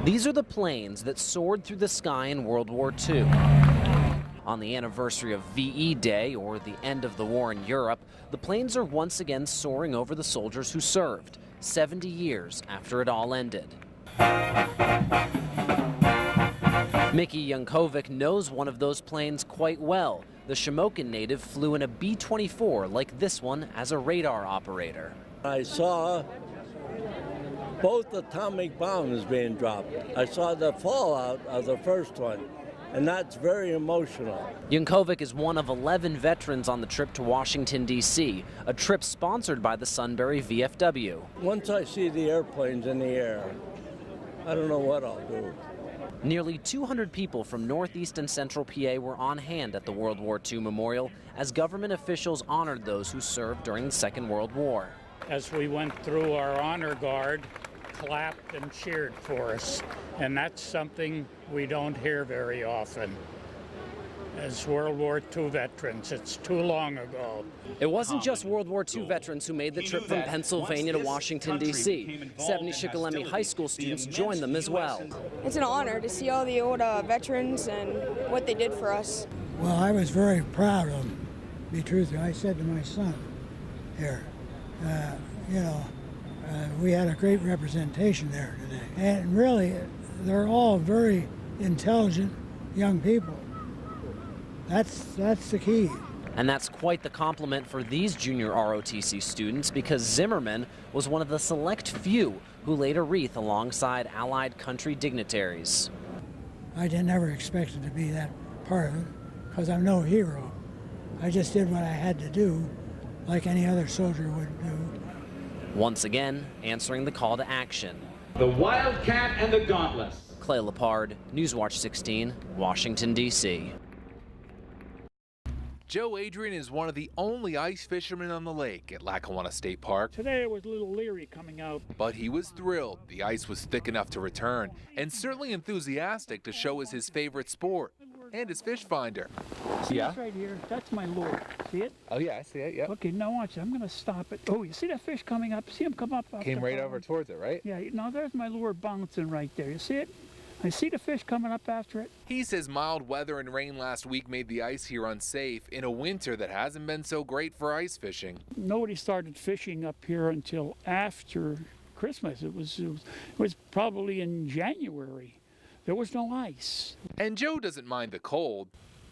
These are the planes that soared through the sky in World War II. On the anniversary of VE Day, or the end of the war in Europe, the planes are once again soaring over the soldiers who served, 70 years after it all ended. Mickey Yankovic knows one of those planes quite well. The Shamokin native flew in a B-24 like this one as a radar operator. I saw both atomic bombs being dropped. I saw the fallout of the first one, and that's very emotional. Yankovic is one of 11 veterans on the trip to Washington, D.C., a trip sponsored by the Sunbury VFW. Once I see the airplanes in the air, I don't know what I'll do. Nearly 200 people from Northeast and Central PA were on hand at the World War II Memorial as government officials honored those who served during the Second World War. As we went through, our honor guard clapped and cheered for us, and that's something we don't hear very often. As World War II veterans, it's too long ago. It wasn't just World War II veterans who made the trip from Pennsylvania to Washington, D.C. 70 Shikellamy High School students joined them as well. It's an honor to see all the old veterans and what they did for us. Well, I was very proud of them, to be truthful. I said to my son here, we had a great representation there today. And really, they're all very intelligent young people. That's the key. And that's quite the compliment for these junior ROTC students, because Zimmerman was one of the select few who laid a wreath alongside Allied country dignitaries. I never expected to be that part of it, because I'm no hero. I just did what I had to do, like any other soldier would do. Once again, answering the call to action. The Wildcat and the Gauntless. Clay Lepard, Newswatch 16, Washington, D.C. Joe Adrian is one of the only ice fishermen on the lake at Lackawanna State Park. Today I was a little leery coming out. But he was thrilled the ice was thick enough to return, and certainly enthusiastic to show us his favorite sport and his fish finder. See this right here? That's my lure. See it? Oh yeah, I see it, yeah. Okay, now watch it. I'm going to stop it. Oh, you see that fish coming up? See him come up? Came right over towards it, right? Yeah, now there's my lure bouncing right there. You see it? I see the fish coming up after it. He says mild weather and rain last week made the ice here unsafe in a winter that hasn't been so great for ice fishing. Nobody started fishing up here until after Christmas. It was probably in January. There was no ice. And Joe doesn't mind the cold.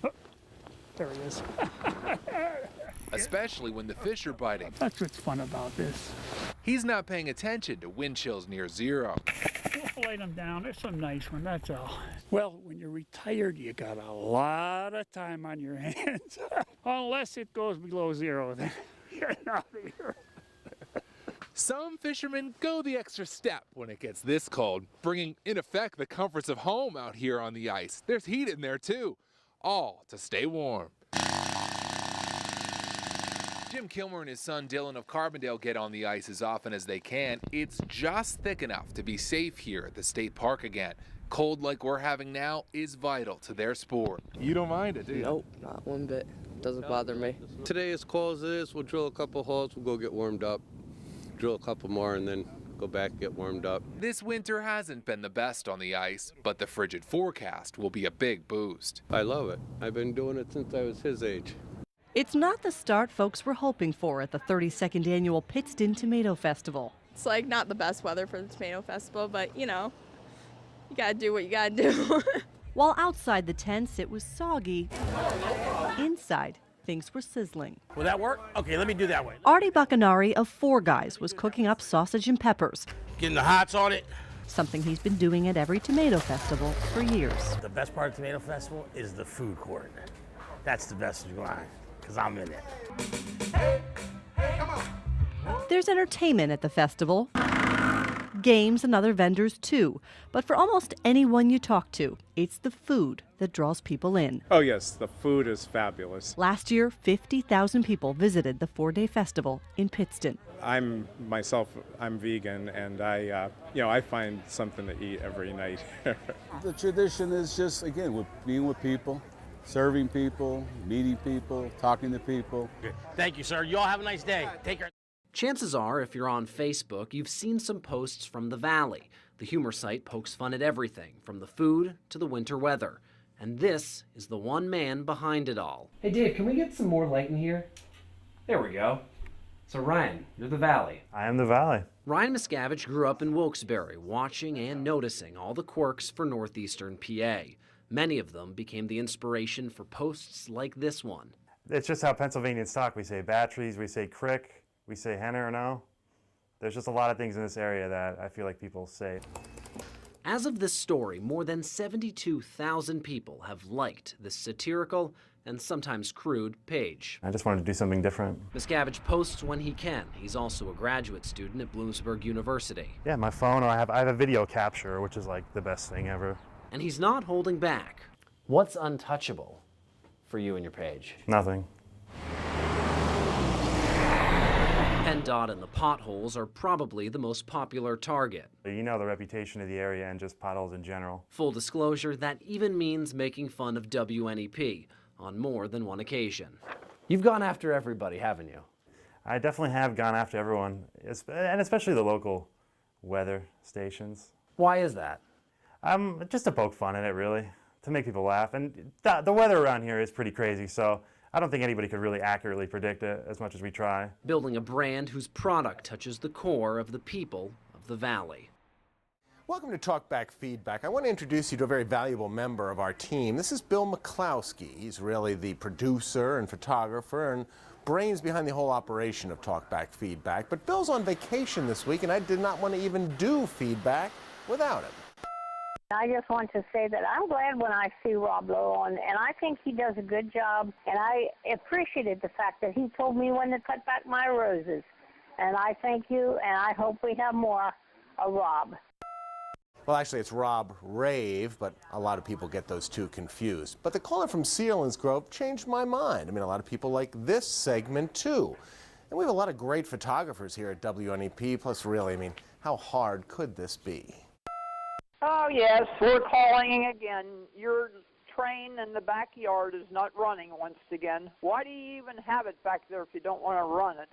Oh, there he is. Especially when the fish are biting. That's what's fun about this. He's not paying attention to wind chills near zero. Lay them down. There's some nice one, that's all. Well, when you're retired, you got a lot of time on your hands. Unless it goes below zero, then you're out of here. Some fishermen go the extra step when it gets this cold, bringing in effect the comforts of home out here on the ice. There's heat in there too, all to stay warm. Jim Kilmer and his son Dylan of Carbondale get on the ice as often as they can. It's just thick enough to be safe here at the state park again. Cold like we're having now is vital to their sport. You don't mind it, do you? Nope, not one bit. Doesn't bother me. Today, as cold as it is, we'll drill a couple holes, we'll go get warmed up, drill a couple more, and then go back and get warmed up. This winter hasn't been the best on the ice, but the frigid forecast will be a big boost. I love it. I've been doing it since I was his age. It's not the start folks were hoping for at the 32nd annual Pittston Tomato Festival. It's like not the best weather for the tomato festival, but you gotta do what you gotta do. While outside the tents it was soggy, inside things were sizzling. Will that work? Okay, let me do that way. Artie Bacanari of Four Guys was cooking up sausage and peppers. Getting the hots on it. Something he's been doing at every tomato festival for years. The best part of the tomato festival is the food court. That's the best line, because I'm in it. Hey, come on. There's entertainment at the festival, games and other vendors too. But for almost anyone you talk to, it's the food that draws people in. Oh yes, the food is fabulous. Last year, 50,000 people visited the four-day festival in Pittston. I'm vegan, and I find something to eat every night. The tradition is just, again, being with people, serving people, meeting people, talking to people. Good. Thank you, sir. You all have a nice day. Take care. Chances are, if you're on Facebook, you've seen some posts from the Valley. The humor site pokes fun at everything, from the food to the winter weather. And this is the one man behind it all. Hey Dave, can we get some more light in here? There we go. So Ryan, you're the Valley. I am the Valley. Ryan Miscavige grew up in Wilkes-Barre, watching and noticing all the quirks for northeastern PA. Many of them became the inspiration for posts like this one. It's just how Pennsylvanians talk. We say batteries, we say crick, we say henner or no. There's just a lot of things in this area that I feel like people say. As of this story, more than 72,000 people have liked this satirical and sometimes crude page. I just wanted to do something different. Miscavige posts when he can. He's also a graduate student at Bloomsburg University. Yeah, my phone, or I have a video capture, which is like the best thing ever. And he's not holding back. What's untouchable for you and your page? Nothing. PennDOT and the potholes are probably the most popular target. You know the reputation of the area and just potholes in general. Full disclosure, that even means making fun of WNEP on more than one occasion. You've gone after everybody, haven't you? I definitely have gone after everyone, and especially the local weather stations. Why is that? Just to poke fun at it, really, to make people laugh. And the weather around here is pretty crazy, so I don't think anybody could really accurately predict it as much as we try. Building a brand whose product touches the core of the people of the Valley. Welcome to Talkback Feedback. I want to introduce you to a very valuable member of our team. This is Bill McCloskey. He's really the producer and photographer and brains behind the whole operation of Talkback Feedback. But Bill's on vacation this week, and I did not want to even do feedback without him. I just want to say that I'm glad when I see Rob Lowe on, and I think he does a good job, and I appreciated the fact that he told me when to cut back my roses. And I thank you, and I hope we have more of Rob. Well, actually, it's Rob Rave, but a lot of people get those two confused. But the caller from Selinsgrove changed my mind. I mean, a lot of people like this segment, too. And we have a lot of great photographers here at WNEP, plus really, I mean, how hard could this be? Oh, yes, we're calling again. Your train in the backyard is not running once again. Why do you even have it back there if you don't want to run it?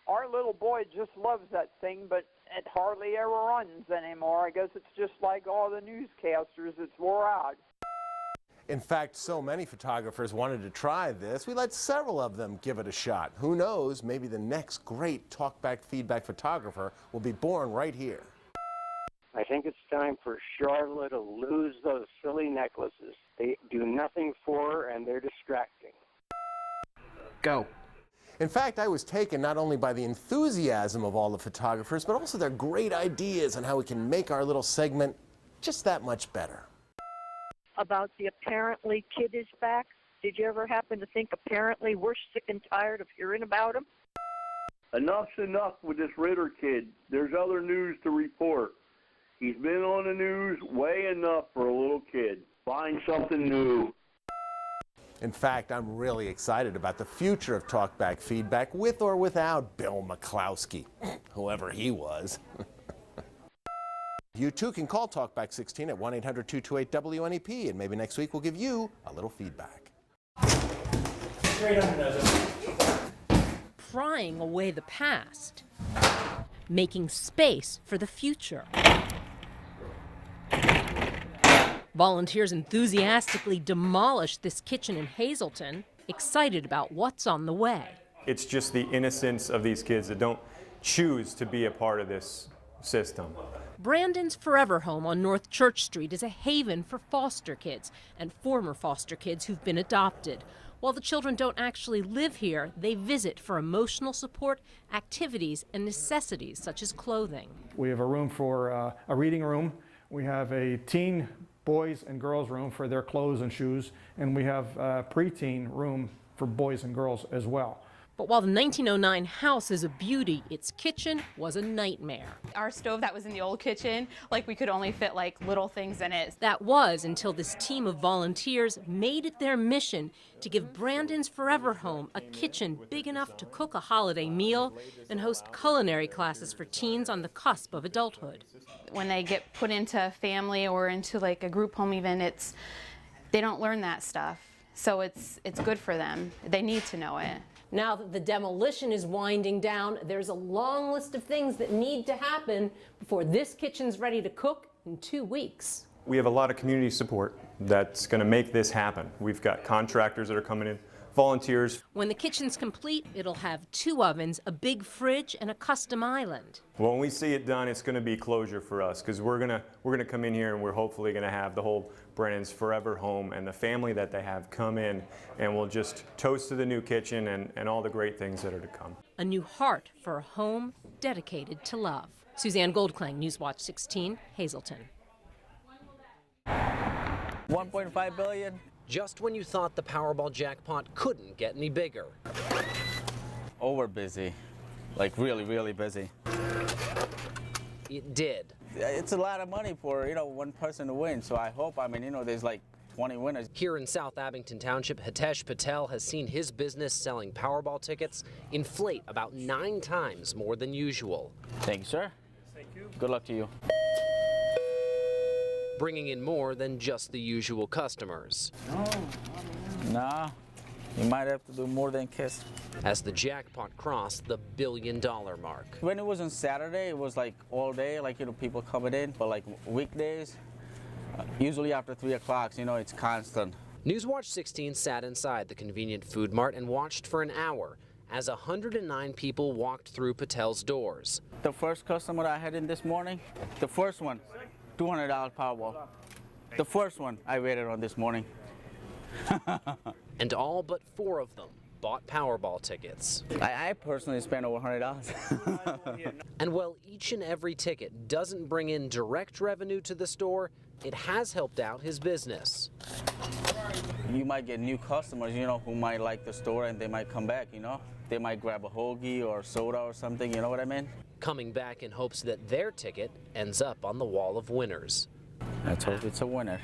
Our little boy just loves that thing, but it hardly ever runs anymore. I guess it's just like all the newscasters, it's wore out. In fact, so many photographers wanted to try this, we let several of them give it a shot. Who knows, maybe the next great Talkback Feedback photographer will be born right here. I think it's time for Charlotte to lose those silly necklaces. They do nothing for her, and they're distracting. Go. In fact, I was taken not only by the enthusiasm of all the photographers, but also their great ideas on how we can make our little segment just that much better. About the apparently kid is back. Did you ever happen to think apparently we're sick and tired of hearing about him? Enough's enough with this Ritter kid. There's other news to report. He's been on the news way enough for a little kid. Find something new. In fact, I'm really excited about the future of Talkback Feedback with or without Bill McCloskey, whoever he was. You too can call Talkback 16 at 1-800-228-WNEP, and maybe next week we'll give you a little feedback. Straight under Prying away the past, making space for the future. Volunteers enthusiastically demolished this kitchen in Hazleton, excited about what's on the way. It's just the innocence of these kids that don't choose to be a part of this system. Brandon's Forever Home on North Church Street is a haven for foster kids and former foster kids who've been adopted. While the children don't actually live here, they visit for emotional support, activities, and necessities such as clothing. We have a room for a reading room. We have a teen boys and girls room for their clothes and shoes, and we have a preteen room for boys and girls as well. But while the 1909 house is a beauty, its kitchen was a nightmare. Our stove that was in the old kitchen, like we could only fit like little things in it. That was until this team of volunteers made it their mission to give Brandon's Forever Home a kitchen big enough to cook a holiday meal and host culinary classes for teens on the cusp of adulthood. When they get put into a family or into like a group home even, they don't learn that stuff. So it's good for them. They need to know it. Now that the demolition is winding down, there's a long list of things that need to happen before this kitchen's ready to cook in 2 weeks. We have a lot of community support that's going to make this happen. We've got contractors that are coming in, volunteers. When the kitchen's complete, it'll have 2 ovens, a big fridge, and a custom island. When we see it done, it's going to be closure for us, because we're gonna come in here and we're hopefully going to have the whole Brennan's Forever home and the family that they have come in, and we'll just toast to the new kitchen and all the great things that are to come. A new heart for a home dedicated to love. Suzanne Goldklang, Newswatch 16, Hazleton. 1.5 billion. Just when you thought the Powerball jackpot couldn't get any bigger. Over busy, like really busy. It did. It's a lot of money for, one person to win, so I hope, there's like 20 winners. Here in South Abington Township, Hitesh Patel has seen his business selling Powerball tickets inflate about 9 times more than usual. Thank you, sir. Thank you. Good luck to you. Bringing in more than just the usual customers. Nah, you might have to do more than kiss. As the jackpot crossed the $1 billion mark. When it was on Saturday, it was like all day, people coming in, but like weekdays, usually after 3 o'clock, it's constant. Newswatch 16 sat inside the convenient food mart and watched for an hour as 109 people walked through Patel's doors. The first customer I had in this morning, the first one, $200 Powerball. The first one I waited on this morning. And all but 4 of them bought Powerball tickets. I personally spent over $100. And while each and every ticket doesn't bring in direct revenue to the store, it has helped out his business. You might get new customers, who might like the store and they might come back, They might grab a hoagie or soda or something, you know what I mean? Coming back in hopes that their ticket ends up on the wall of winners. Let's hope it's a winner.